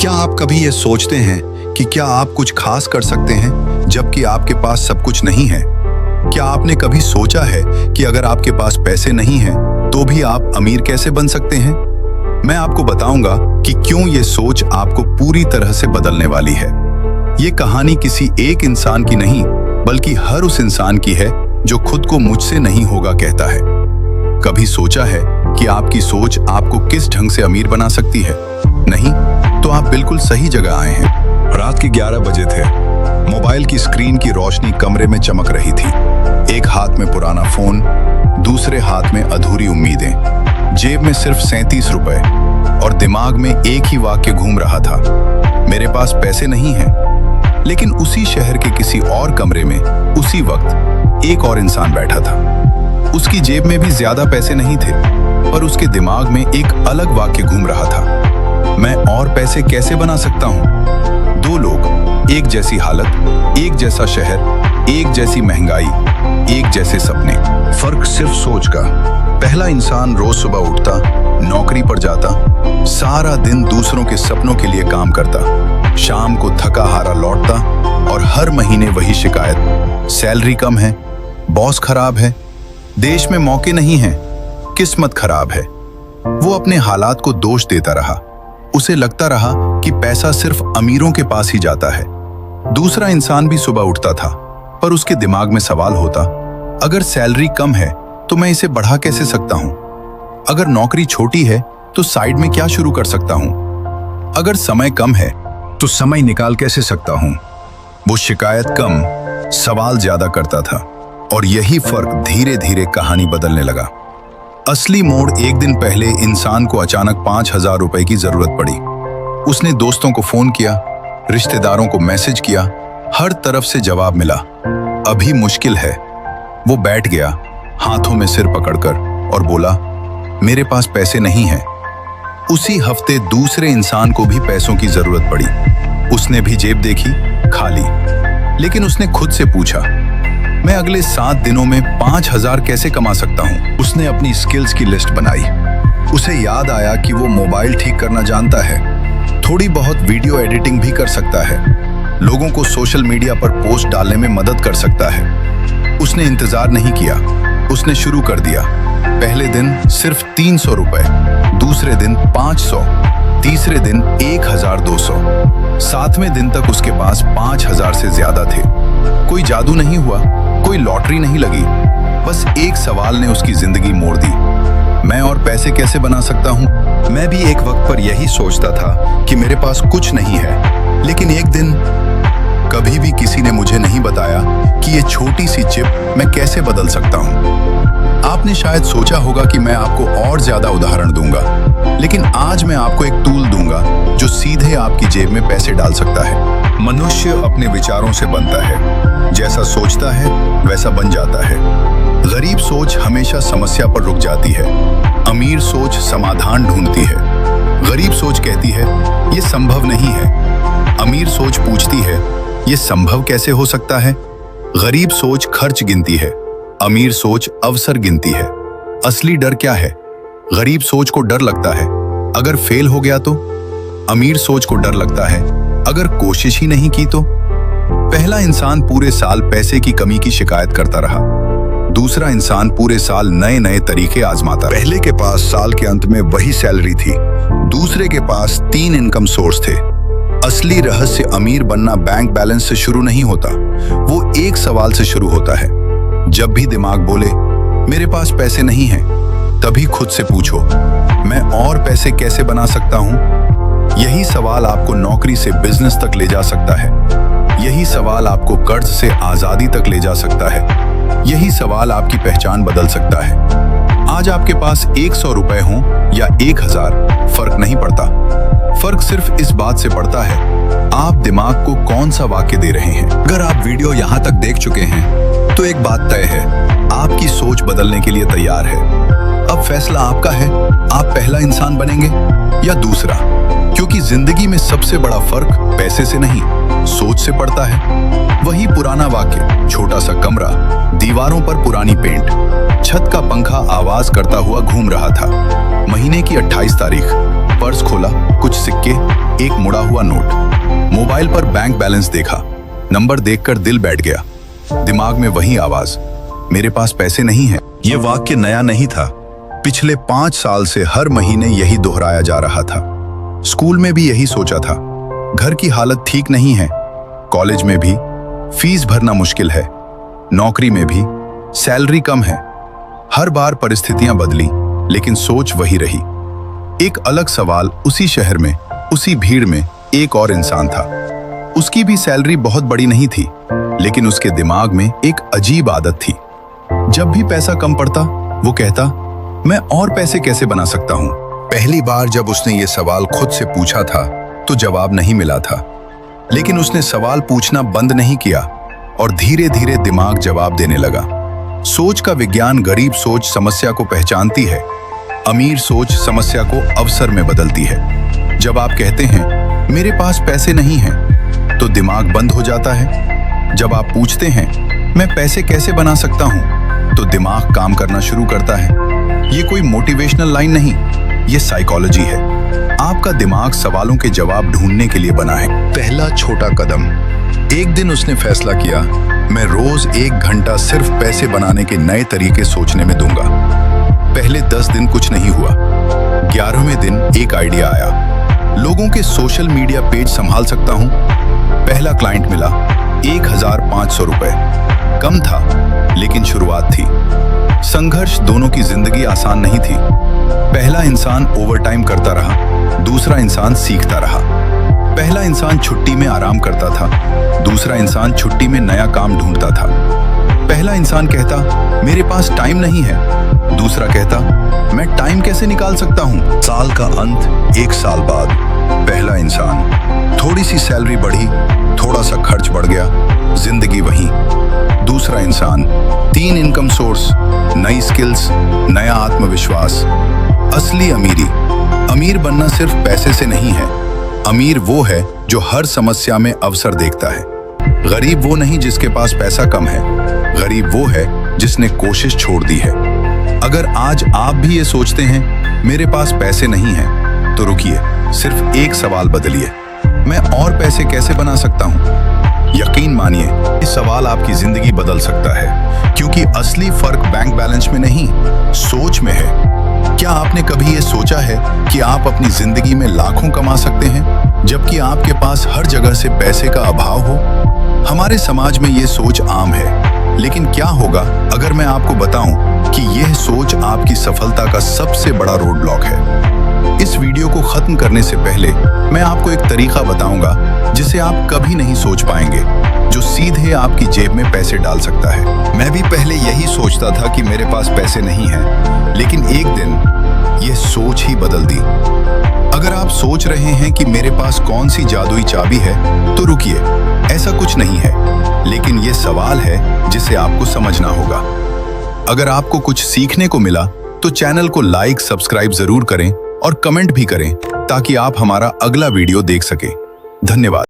क्या आप कभी ये सोचते हैं कि क्या आप कुछ खास कर सकते हैं जबकि आपके पास सब कुछ नहीं है? क्या आपने कभी सोचा है कि अगर आपके पास पैसे नहीं हैं तो भी आप अमीर कैसे बन सकते हैं? मैं आपको बताऊंगा कि क्यों ये सोच आपको पूरी तरह से बदलने वाली है। ये कहानी किसी एक इंसान की नहीं, बल्कि हर उस इंसान की है जो खुद को मुझसे नहीं होगा कहता है। कभी सोचा है कि आपकी सोच आपको किस ढंग से अमीर बना सकती है? नहीं? तो आप बिल्कुल सही जगह आए हैं। रात के 11 बजे थे। मोबाइल की स्क्रीन की रोशनी कमरे में चमक रही थी। एक हाथ में पुराना फोन, दूसरे हाथ में अधूरी उम्मीदें। जेब में सिर्फ 37 रुपए और दिमाग में एक ही वाक्य घूम रहा था, मेरे पास पैसे नहीं हैं। लेकिन उसी शहर के किसी और कमरे में उसी वक्त एक और इंसान बैठा था। उसकी जेब में भी ज्यादा पैसे नहीं थे, पर उसके दिमाग में एक अलग वाक्य घूम रहा था, मैं और पैसे कैसे बना सकता हूं? दो लोग, एक जैसी हालत, एक जैसा शहर, एक जैसी महंगाई, एक जैसे सपने। फर्क सिर्फ सोच का। पहला इंसान रोज सुबह उठता, नौकरी पर जाता, सारा दिन दूसरों के सपनों के लिए काम करता, शाम को थका हारा लौटता और हर महीने वही शिकायत, सैलरी कम है, बॉस खराब है, देश में मौके नहीं हैं, किस्मत खराब है। वो अपने हालात को दोष देता रहा। उसे लगता रहा कि पैसा सिर्फ अमीरों के पास ही जाता है। दूसरा इंसान भी सुबह उठता था, पर उसके दिमाग में सवाल होता, अगर सैलरी कम है तो मैं इसे बढ़ा कैसे सकता हूं? अगर नौकरी छोटी है तो साइड में क्या शुरू कर सकता हूं? अगर समय कम है तो समय निकाल कैसे सकता हूं? वो शिकायत कम, सवाल ज्यादा करता था, और यही फर्क धीरे धीरे कहानी बदलने लगा। असली मोड़ एक दिन पहले इंसान को अचानक 5,000 रुपए की जरूरत पड़ी। उसने दोस्तों को फोन किया, रिश्तेदारों को मैसेज किया, हर तरफ से जवाब मिला, अभी मुश्किल है। वो बैठ गया, हाथों में सिर पकड़कर, और बोला, मेरे पास पैसे नहीं हैं। उसी हफ्ते दूसरे इंसान को भी पैसों की जरूरत पड़ी। उसने भी जेब देखी, खाली। लेकिन उसने खुद से पूछा, मैं अगले 7 दिनों में 5,000 कैसे कमा सकता हूं? उसने अपनी स्किल्स की लिस्ट बनाई। उसे याद आया कि वो मोबाइल ठीक करना जानता है, थोड़ी बहुत वीडियो एडिटिंग भी कर सकता है, लोगों को सोशल मीडिया पर पोस्ट डालने में मदद कर सकता है। उसने इंतजार नहीं किया, उसने शुरू कर दिया। पहले दिन सिर्फ 300 रुपए, दूसरे दिन 500, तीसरे दिन 1,200, 7वें दिन तक उसके पास 5,000 से ज्यादा थे। कोई जादू नहीं हुआ, कोई लॉटरी नहीं लगी, बस एक सवाल ने उसकी जिंदगी मोड़ दी, मैं और पैसे कैसे बना सकता हूं? मैं भी एक वक्त पर यही सोचता था कि मेरे पास कुछ नहीं है, लेकिन एक दिन कभी भी किसी ने मुझे नहीं बताया कि ये छोटी सी चिप मैं कैसे बदल सकता हूं। आपने शायद सोचा होगा कि मैं आपको और ज्यादा उदाहरण दूंगा, लेकिन आज मैं आपको एक टूल दूंगा जो सीधे आपकी जेब में पैसे डाल सकता है। मनुष्य अपने विचारों से बनता है, जैसा सोचता है वैसा बन जाता है। गरीब सोच हमेशा समस्या पर रुक जाती है, अमीर सोच समाधान ढूंढती है। गरीब सोच कहती है ये संभव नहीं है, अमीर सोच पूछती है ये संभव कैसे हो सकता है। गरीब सोच खर्च गिनती है, अमीर सोच अवसर गिनती है। असली डर क्या है? गरीब सोच को डर लगता है अगर फेल हो गया तो, अमीर सोच को डर लगता है अगर कोशिश ही नहीं की तो। पहला इंसान पूरे साल पैसे की कमी की शिकायत करता रहा, दूसरा इंसान पूरे साल नए नए तरीके आजमाता। पहले के पास साल के अंत में वही सैलरी थी, दूसरे के पास 3 इनकम सोर्स थे। असली रहस्य अमीर बनना बैंक बैलेंस से शुरू नहीं होता, वो एक सवाल से शुरू होता है। जब भी दिमाग बोले मेरे पास पैसे नहीं हैं, तभी खुद से पूछो, मैं और पैसे कैसे बना सकता हूं? यही सवाल आपको नौकरी से बिजनेस तक ले जा सकता है, यही सवाल आपको कर्ज से आजादी तक ले जा सकता है, यही सवाल आपकी पहचान बदल सकता है। आज आपके पास 100 रुपए हों या 1,000, फर्क नहीं पड़ता। फर्क सिर्फ इस बात से पड़ता है आप दिमाग को कौन सा वाक्य दे रहे हैं। अगर आप वीडियो यहाँ तक देख चुके हैं तो एक बात तय है, आपकी सोच बदलने के लिए तैयार है। अब फैसला आपका है, आप पहला इंसान बनेंगे या दूसरा, क्योंकि जिंदगी में सबसे बड़ा फर्क पैसे से नहीं, सोच से पड़ता है। वही पुराना वाक्य, छोटा सा कमरा, दीवारों पर पुरानी पेंट, छत का पंखा आवाज करता हुआ घूम रहा था। महीने की 28 तारीख, पर्स खोला, कुछ सिक्के, एक मुड़ा हुआ नोट। मोबाइल पर बैंक बैलेंस देखा, नंबर देखकर दिल बैठ गया। दिमाग में वही आवाज, मेरे पास पैसे नहीं हैं। ये वाक्य नया नहीं था, पिछले 5 साल से हर महीने यही दोहराया जा रहा था। स्कूल में भी यही सोचा था, घर की हालत ठीक नहीं है, कॉलेज में भी फीस भरना मुश्किल है, नौकरी में भी सैलरी कम है। हर बार परिस्थितियां बदली लेकिन सोच वही रही। एक अलग सवाल, उसी शहर में, उसी भीड़ में एक और इंसान था। उसकी भी सैलरी बहुत बड़ी नहीं थी, लेकिन उसके दिमाग में एक अजीब आदत थी। जब भी पैसा कम पड़ता वो कहता, मैं और पैसे कैसे बना सकता हूं। पहली बार जब उसने ये सवाल खुद से पूछा था तो जवाब नहीं मिला था, लेकिन उसने सवाल पूछना बंद नहीं किया और धीरे धीरे दिमाग जवाब देने लगा। सोच का विज्ञान, गरीब सोच समस्या को पहचानती है, अमीर सोच समस्या को अवसर में बदलती है। जब आप कहते हैं मेरे पास पैसे नहीं हैं, तो दिमाग बंद हो जाता है। जब आप पूछते हैं मैं पैसे कैसे बना सकता हूं, तो दिमाग काम करना शुरू करता है। ये कोई मोटिवेशनल लाइन नहीं, ये साइकोलॉजी है। आपका दिमाग सवालों के जवाब ढूंढने के लिए बना है। पहला छोटा कदम। एक दिन उसने फैसला किया, मैं रोज 1 घंटा सिर्फ पैसे बनाने के नए तरीके सोचने में दूंगा। पहले 10 दिन कुछ नहीं हुआ। 11वें दिन एक आइडिया आया, लोगों के सोशल मीडिया पेज संभाल सकता हूं। पहला क्लाइंट मिला, 1500 रुपए। कम था लेकिन शुरुआत थी। संघर्ष, दोनों की जिंदगी आसान नहीं थी। पहला इंसान ओवरटाइम करता रहा, दूसरा इंसान सीखता रहा। पहला इंसान छुट्टी में आराम करता था, दूसरा इंसान छुट्टी में नया काम ढूंढता था। पहला इंसान कहता मेरे पास टाइम नहीं है, दूसरा कहता मैं टाइम कैसे निकाल सकता हूं। साल का अंत, 1 साल बाद, पहला इंसान, थोड़ी सी सैलरी बढ़ी, थोड़ा सा खर्च बढ़ गया, जिंदगी वही। दूसरा इंसान, 3 इनकम सोर्स, नई स्किल्स, नया आत्मविश्वास। असली अमीरी, अमीर बनना सिर्फ पैसे से नहीं है। अमीर वो है जो हर समस्या में अवसर देखता है। गरीब वो नहीं जिसके पास पैसा कम है, गरीब वो है जिसने कोशिश छोड़ दी है। अगर आज आप भी ये सोचते हैं मेरे पास पैसे नहीं हैं, तो रुकिए, सिर्फ एक सवाल बदलिए, मैं और पैसे कैसे बना सकता हूं। यकीन मानिए, ये सवाल आपकी जिंदगी बदल सकता है, क्योंकि असली फर्क बैंक बैलेंस में नहीं, सोच में है। क्या आपने कभी ये सोचा है कि आप अपनी जिंदगी में लाखों कमा सकते हैं, जबकि आपके पास हर जगह से पैसे का अभाव हो? हमारे समाज में ये सोच आम है, लेकिन क्या होगा अगर मैं आपको बताऊं कि यह सोच आपकी सफलता का सबसे बड़ा रोड ब्लॉक है। इस वीडियो को खत्म करने से पहले मैं आपको एक तरीका बताऊंगा जिसे आप कभी नहीं सोच पाएंगे, जो सीधे आपकी जेब में पैसे डाल सकता है। मैं भी पहले यही सोचता था कि मेरे पास पैसे नहीं हैं, लेकिन एक दिन यह सोच ही बदल दी। अगर आप सोच रहे हैं कि मेरे पास कौन सी जादुई चाबी है, तो रुकिए, ऐसा कुछ नहीं है, लेकिन यह सवाल है जिसे आपको समझना होगा। अगर आपको कुछ सीखने को मिला तो चैनल को लाइक, सब्सक्राइब जरूर करें और कमेंट भी करें, ताकि आप हमारा अगला वीडियो देख सकें। धन्यवाद।